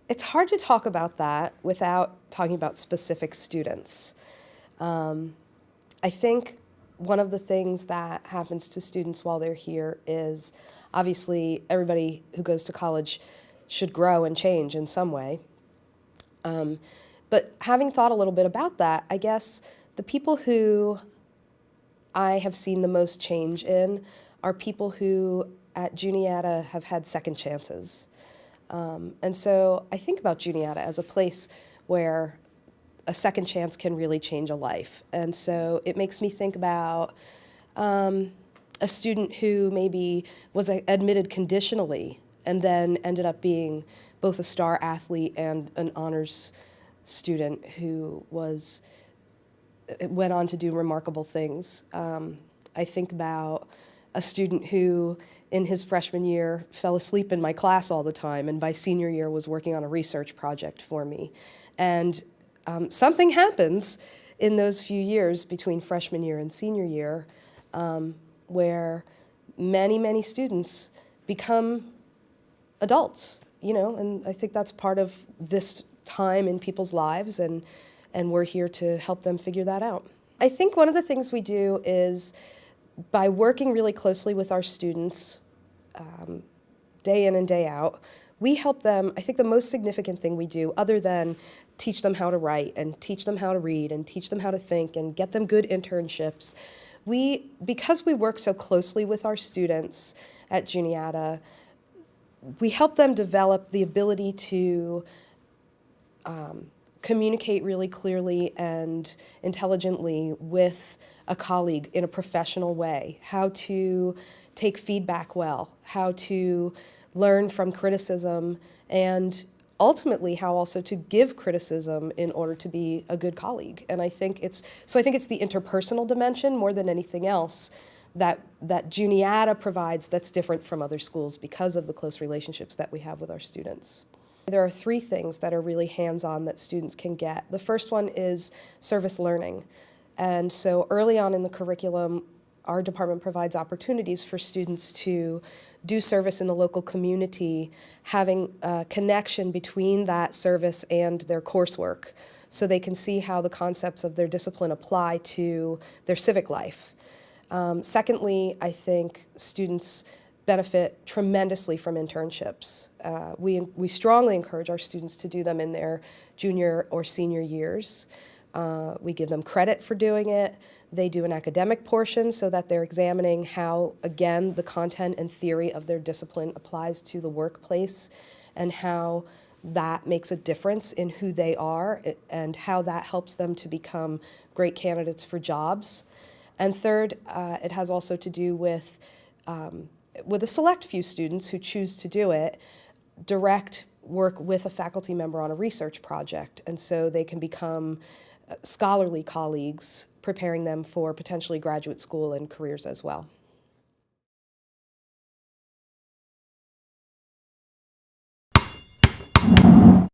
It's hard to talk about that without talking about specific students. I think one of the things that happens to students while they're here is obviously everybody who goes to college should grow and change in some way. But having thought a little bit about that, I guess the people who I have seen the most change in are people who at Juniata have had second chances. And so I think about Juniata as a place where a second chance can really change a life. And so it makes me think about a student who maybe was admitted conditionally and then ended up being both a star athlete and an honors student who went on to do remarkable things. I think about a student who, in his freshman year, fell asleep in my class all the time, and by senior year was working on a research project for me. And something happens in those few years between freshman year and senior year where many, many students become adults, and I think that's part of this time in people's lives, and we're here to help them figure that out. I think one of the things we do is by working really closely with our students, day in and day out, we help them. I think the most significant thing we do, other than teach them how to write and teach them how to read and teach them how to think and get them good internships, because we work so closely with our students at Juniata, we help them develop the ability to communicate really clearly and intelligently with a colleague in a professional way, how to take feedback well, how to learn from criticism, and ultimately how also to give criticism in order to be a good colleague. And I think it's the interpersonal dimension more than anything else that Juniata provides that's different from other schools because of the close relationships that we have with our students. There are three things that are really hands-on that students can get. The first one is service learning. And so early on in the curriculum, our department provides opportunities for students to do service in the local community, having a connection between that service and their coursework, so they can see how the concepts of their discipline apply to their civic life. Secondly, I think students benefit tremendously from internships. We strongly encourage our students to do them in their junior or senior years. We give them credit for doing it. They do an academic portion so that they're examining how, again, the content and theory of their discipline applies to the workplace and how that makes a difference in who they are and how that helps them to become great candidates for jobs. And third, it has also to do with a select few students who choose to do it, direct work with a faculty member on a research project, and so they can become scholarly colleagues, preparing them for potentially graduate school and careers as well.